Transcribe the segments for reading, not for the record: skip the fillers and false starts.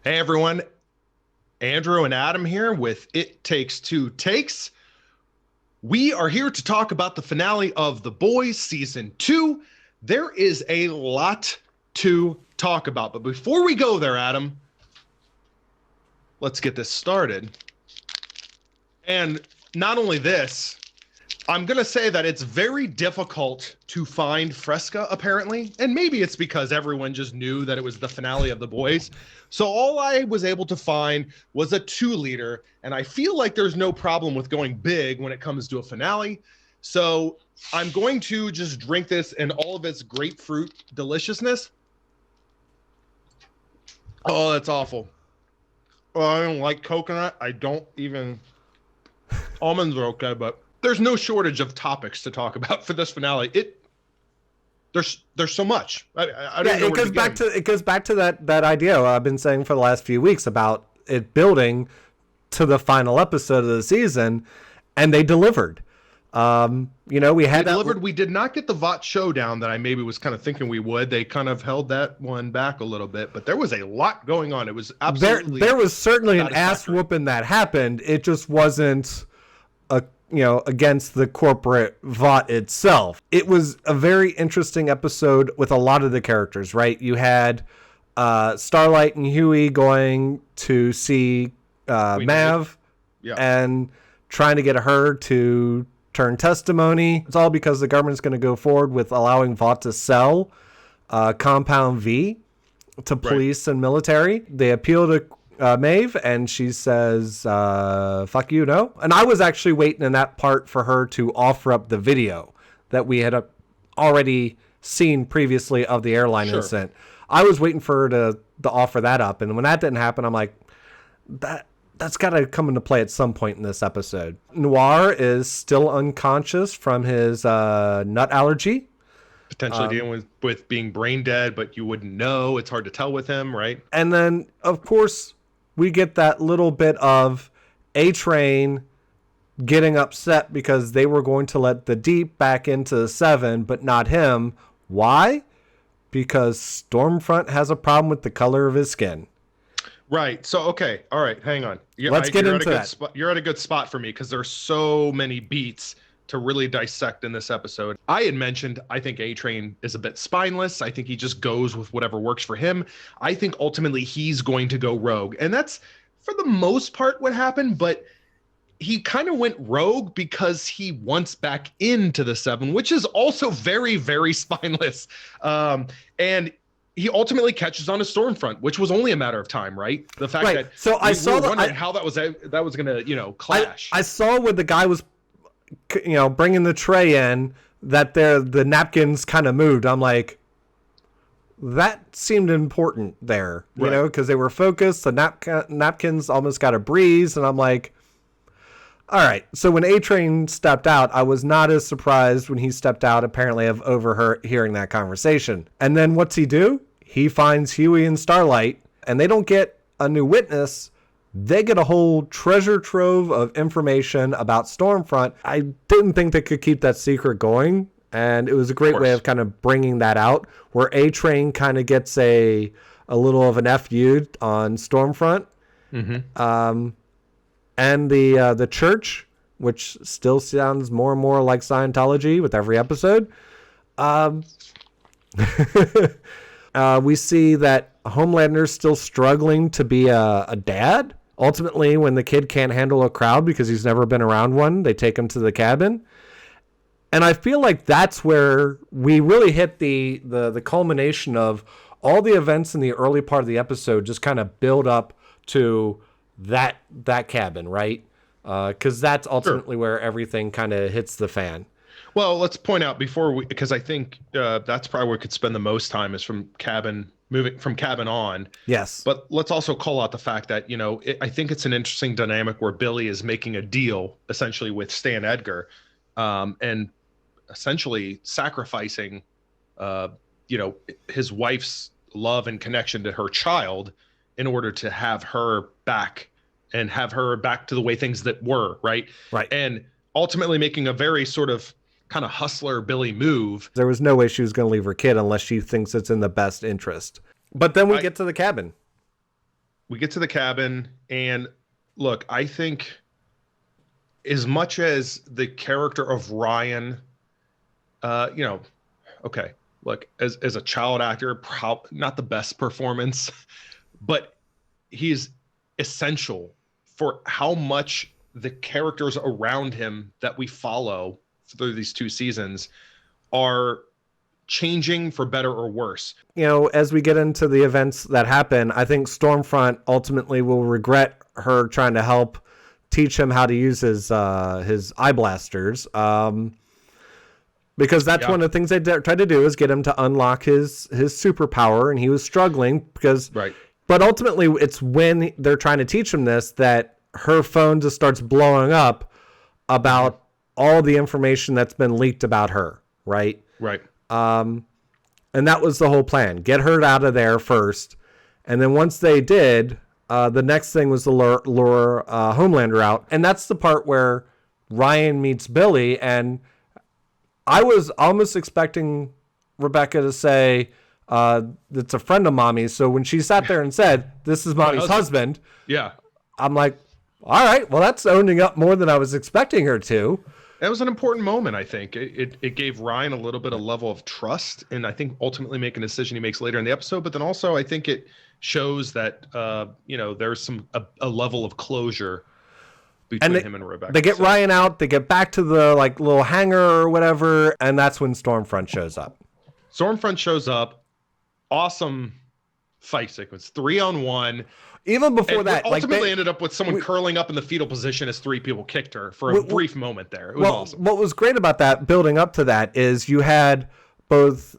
Hey everyone, Andrew and Adam here with It Takes Two Takes. We are here to talk about the finale of The Boys Season 2. There is a lot to talk about, but before we go there, Adam, let's get this started. And not only this, I'm going to say that it's very difficult to find Fresca, apparently. And maybe it's because everyone just knew that it was the finale of The Boys. So all I was able to find was a 2-liter. And I feel like there's no problem with going big when it comes to a finale. So I'm going to just drink this in all of its grapefruit deliciousness. Oh, that's awful. Oh, I don't like coconut. I don't even... Almonds are okay, but... There's no shortage of topics to talk about for this finale. There's so much. I don't know it goes back to that idea I've been saying for the last few weeks about it building to the final episode of the season, and they delivered. We delivered. We did not get the Vought showdown that I maybe was kind of thinking we would. They kind of held that one back a little bit, but there was a lot going on. It was absolutely there was certainly an ass whooping that happened. It just wasn't against the corporate Vought itself. It was a very interesting episode with a lot of the characters, right? You had Starlight and Huey going to see Mav and trying to get her to turn testimony. It's all because the government's going to go forward with allowing Vought to sell Compound V to police and military. They appeal to Maeve, and she says, fuck you, no? And I was actually waiting in that part for her to offer up the video that we had already seen previously of the airline incident. I was waiting for her to offer that up, and when that didn't happen, I'm like, that's got to come into play at some point in this episode. Noir is still unconscious from his nut allergy. Potentially dealing with being brain dead, but you wouldn't know. It's hard to tell with him, right? And then, of course, we get that little bit of A-Train getting upset because they were going to let the Deep back into the 7, but not him. Why? Because Stormfront has a problem with the color of his skin. Right. So, okay. All right. Hang on. Let's get into that. You're at a good spot for me because there's so many beats to really dissect in this episode. I had mentioned, I think A-Train is a bit spineless. I think he just goes with whatever works for him. I think ultimately he's going to go rogue. And that's, for the most part, what happened. But he kind of went rogue because he wants back into the 7, which is also very, very spineless. And he ultimately catches on to Stormfront, which was only a matter of time, right? The fact that so I saw wondering how that was going to clash. I saw when the guy was bringing the tray in that the napkins kind of moved. I'm like, that seemed important there, because they were focused. The napkins almost got a breeze, and I'm like, all right. So when A-Train stepped out, I was not as surprised when he stepped out, apparently, of overhearing that conversation. And then what's he do? He finds Huey and Starlight, and they don't get a new witness. They get a whole treasure trove of information about Stormfront. I didn't think they could keep that secret going, and it was a great way of kind of bringing that out, where A-Train kind of gets a little of an FU on Stormfront. Mm-hmm. And the church, which still sounds more and more like Scientology with every episode. We see that Homelander's still struggling to be a dad. Ultimately, when the kid can't handle a crowd because he's never been around one, they take him to the cabin. And I feel like that's where we really hit the culmination of all the events in the early part of the episode just kind of build up to that cabin, right? Because that's ultimately where everything kind of hits the fan. Well, let's point out because I think that's probably where we could spend the most time is moving from cabin on. Yes. But let's also call out the fact that, I think it's an interesting dynamic where Billy is making a deal essentially with Stan Edgar, and essentially sacrificing, his wife's love and connection to her child in order to have her back and have her back to the way things that were, right? Right. And ultimately making a very sort of kind of hustler Billy move. There was no way she was going to leave her kid unless she thinks it's in the best interest. But then we get to the cabin. we get to the cabin, and look, I think as much as the character of Ryan, okay, look, as a child actor, not the best performance, but he's essential for how much the characters around him that we follow through these 2 seasons are changing for better or worse. As we get into the events that happen, I think Stormfront ultimately will regret her trying to help teach him how to use his eye blasters. Because that's one of the things they tried to do, is get him to unlock his superpower, and he was struggling because. Right. But ultimately, it's when they're trying to teach him this that her phone just starts blowing up about all the information that's been leaked about her. Right. Right. And that was the whole plan. Get her out of there first. And then once they did, the next thing was to lure Homelander out. And that's the part where Ryan meets Billy. And I was almost expecting Rebecca to say, it's a friend of Mommy's. So when she sat there and said, this is Mommy's husband. Yeah. I'm like, all right, well, that's owning up more than I was expecting her to. That was an important moment, I think. It gave Ryan a little bit of level of trust, and I think ultimately make a decision he makes later in the episode. But then also, I think it shows that there's a level of closure between him and Rebecca. They get Ryan out. They get back to the little hangar or whatever, and that's when Stormfront shows up. Stormfront shows up. Awesome fight sequence, 3-on-1. Even before that, ultimately ended up with someone curling up in the fetal position as 3 people kicked her for a brief moment there. It was awesome. What was great about that, building up to that, is you had both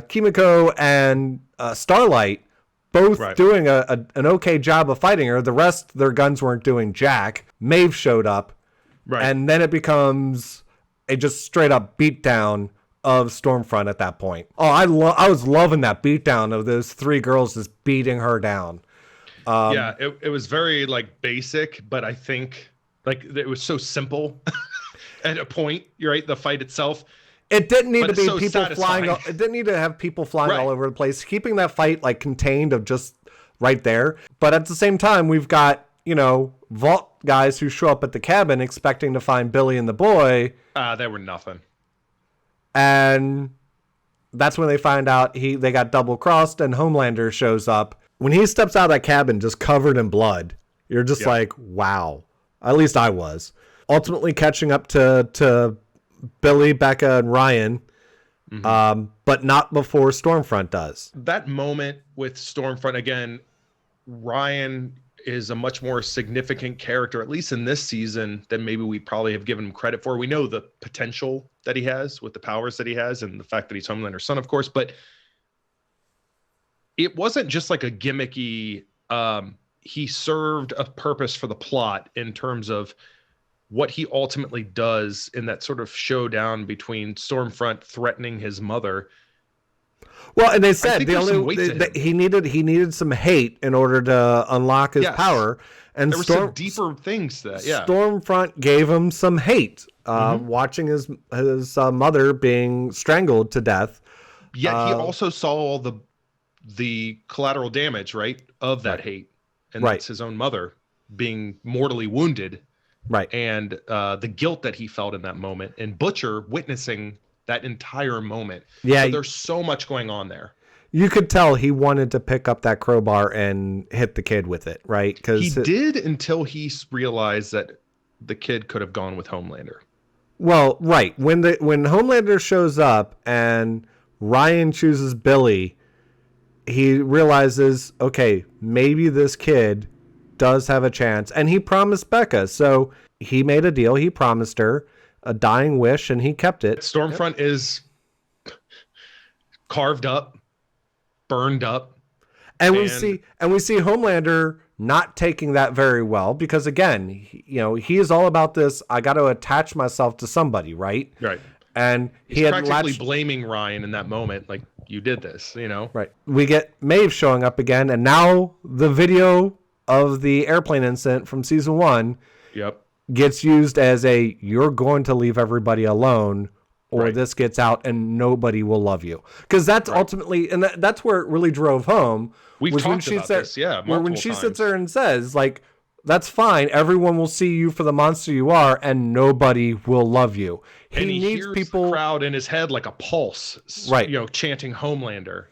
Kimiko and Starlight both doing an okay job of fighting her. The rest, their guns weren't doing jack. Maeve showed up, and then it becomes a just straight up beatdown of Stormfront at that point. Oh, I was loving that beatdown of those 3 girls just beating her down. It was very basic, but I think it was so simple at a point. You're right. The fight itself. It didn't need to be so people satisfying. flying. It didn't need to have people flying all over the place. Keeping that fight contained of just right there. But at the same time, we've got vault guys who show up at the cabin expecting to find Billy and the boy. They were nothing. And that's when they find out they got double crossed, and Homelander shows up. When he steps out of that cabin just covered in blood, you're just like, wow. At least I was. Ultimately catching up to Billy, Becca, and Ryan, but not before Stormfront does. That moment with Stormfront, again, Ryan is a much more significant character, at least in this season, than maybe we probably have given him credit for. We know the potential that he has with the powers that he has and the fact that he's Homelander's son, of course, but it wasn't just a gimmicky, he served a purpose for the plot in terms of what he ultimately does in that sort of showdown between Stormfront threatening his mother. Well, and they said he needed some hate in order to unlock his power, and there were some deeper things that Stormfront gave him some hate, watching his mother being strangled to death. Yet he also saw all the collateral damage, of that hate, and that's his own mother being mortally wounded, and the guilt that he felt in that moment, and Butcher witnessing that entire moment. So there's so much going on there. You could tell he wanted to pick up that crowbar and hit the kid with it, right? Because he did, until he realized that the kid could have gone with Homelander. Well, right. When Homelander shows up and Ryan chooses Billy, he realizes, okay, maybe this kid does have a chance. And he promised Becca. So he made a deal. He promised her a dying wish, and he kept it. Stormfront is carved up, burned up. And we see Homelander not taking that very well, because again, he is all about this. I got to attach myself to somebody, right? Right. And he's practically blaming Ryan in that moment, like, you did this, Right. We get Maeve showing up again, and now the video of the airplane incident from season 1 gets used as you're going to leave everybody alone, or this gets out and nobody will love you. Because that's ultimately, and that's where it really drove home, We've was when talked she about said, this, yeah, where when multiple she times. sits there and says, like, that's fine. Everyone will see you for the monster you are, and nobody will love you. And he needs hears people. the crowd in his head like a pulse, Right. chanting Homelander,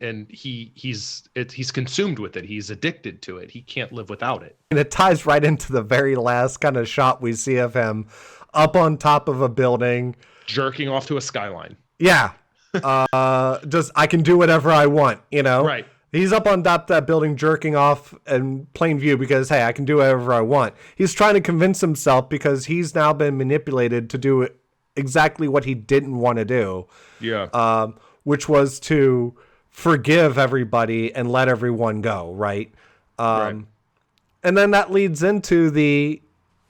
and he's consumed with it. He's addicted to it. He can't live without it. And it ties right into the very last kind of shot we see of him up on top of a building, jerking off to a skyline. Yeah. Just, I can do whatever I want, Right. He's up on top of that building jerking off in plain view because, hey, I can do whatever I want. He's trying to convince himself because he's now been manipulated to do exactly what he didn't want to do. Yeah. Which was to forgive everybody and let everyone go, right? Right. And then that leads into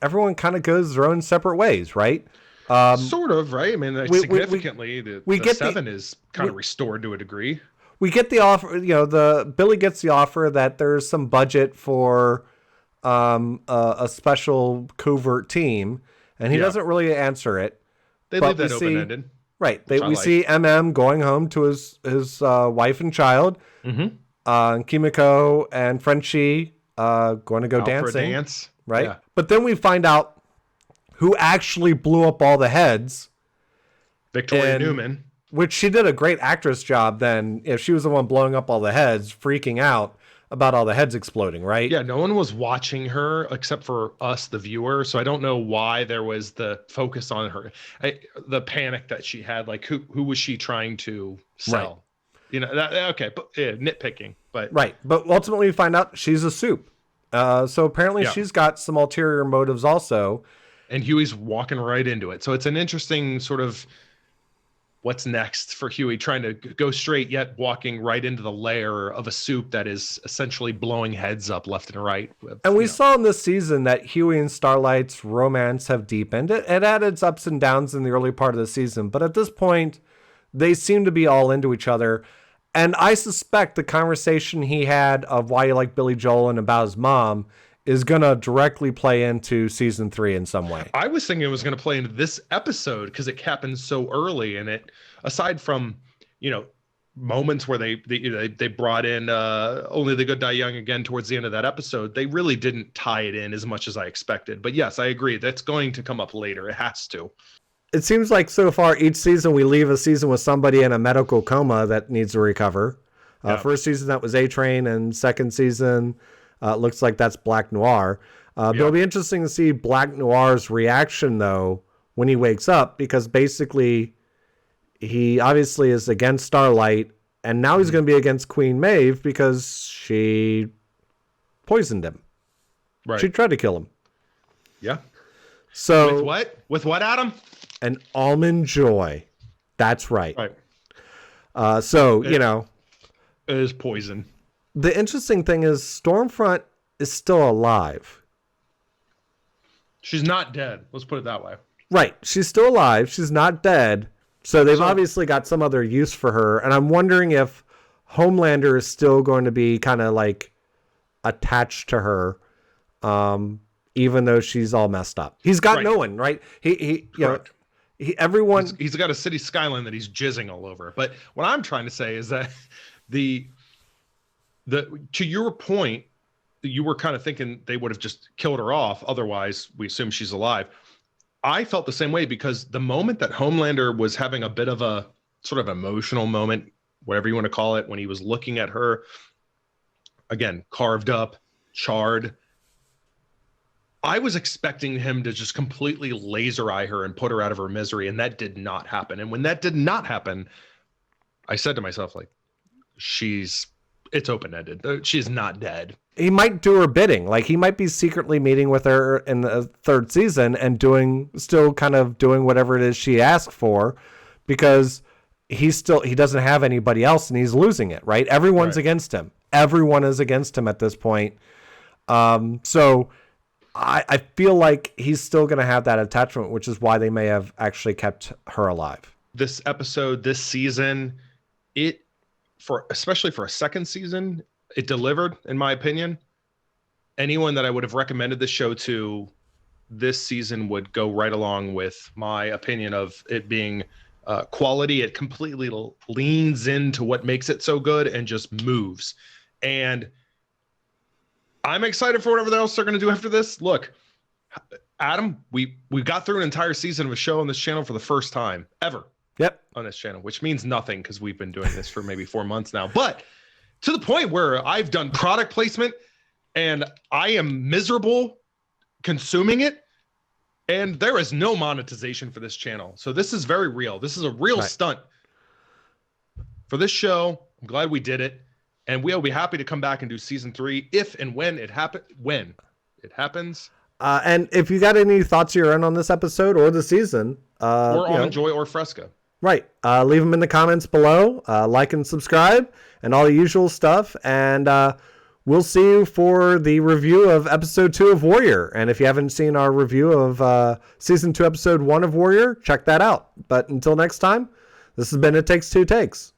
everyone kind of goes their own separate ways, right? Sort of, right? I mean, significantly, the Seven is kind of restored to a degree. We get the offer, Billy gets the offer that there's some budget for a special covert team, and he doesn't really answer it. They leave that open-ended. Right. We see MM going home to his wife and child. Mm-hmm. Kimiko and Frenchie going to go out dancing. For a dance. Right. Yeah. But then we find out who actually blew up all the heads. Victoria Newman. Which she did a great actress job then. If she was the one blowing up all the heads, freaking out about all the heads exploding, right? Yeah, no one was watching her except for us, the viewer. So I don't know why there was the focus on her. The panic that she had, like who was she trying to sell? Right. Okay, but nitpicking. But right. But ultimately we find out she's a soup. So apparently she's got some ulterior motives also. And Huey's walking right into it. So it's an interesting sort of what's next for Huey, trying to go straight yet walking right into the lair of a soup that is essentially blowing heads up left and right. And we saw in this season that Huey and Starlight's romance have deepened. It had its ups and downs in the early part of the season, but at this point, they seem to be all into each other. And I suspect the conversation he had of why you like Billy Joel and about his mom is going to directly play into season 3 in some way. I was thinking it was going to play into this episode because it happened so early, and it, aside from, moments where they brought in Only the Good Die Young again towards the end of that episode, they really didn't tie it in as much as I expected. But yes, I agree. That's going to come up later. It has to. It seems like so far each season we leave a season with somebody in a medical coma that needs to recover. First season that was A-Train, and second season looks like that's Black Noir. It'll be interesting to see Black Noir's reaction, though, when he wakes up, because basically he obviously is against Starlight, and now he's going to be against Queen Maeve because she poisoned him. Right. She tried to kill him. Yeah. So with what? With what, Adam? An almond joy. That's right. Right. It is poison. The interesting thing is Stormfront is still alive. She's not dead. Let's put it that way. Right. She's still alive. She's not dead. So they've obviously got some other use for her. And I'm wondering if Homelander is still going to be kind of like attached to her, even though she's all messed up. He's got no one, right? Everyone. He's got a city skyline that he's jizzing all over. But what I'm trying to say is that to your point, you were kind of thinking they would have just killed her off. Otherwise, we assume she's alive. I felt the same way because the moment that Homelander was having a bit of a sort of emotional moment, whatever you want to call it, when he was looking at her, again, carved up, charred, I was expecting him to just completely laser eye her and put her out of her misery. And that did not happen. And when that did not happen, I said to myself, like, it's open-ended. She's not dead. He might do her bidding. Like, he might be secretly meeting with her in the third season and still kind of doing whatever it is she asked for, because he doesn't have anybody else and he's losing it, right? Everyone's against him. Everyone is against him at this point. So I feel like he's still going to have that attachment, which is why they may have actually kept her alive. This episode, this season, especially for a second season, it delivered, in my opinion. Anyone that I would have recommended this show to this season would go right along with my opinion of it being quality. It completely leans into what makes it so good and just moves. And I'm excited for whatever else they're going to do after this. Look, Adam, we got through an entire season of a show on this channel for the first time ever. Yep. On this channel, which means nothing because we've been doing this for maybe 4 months now. But to the point where I've done product placement and I am miserable consuming it, and there is no monetization for this channel. So this is very real. This is a real stunt for this show. I'm glad we did it. And we'll be happy to come back and do season 3 if and when it happens. And if you got any thoughts you're in on this episode or the season, or on Enjoy or Fresca. Right. Leave them in the comments below. Like and subscribe and all the usual stuff. And we'll see you for the review of episode 2 of Warrior. And if you haven't seen our review of season 2, episode 1 of Warrior, check that out. But until next time, this has been It Takes Two Takes.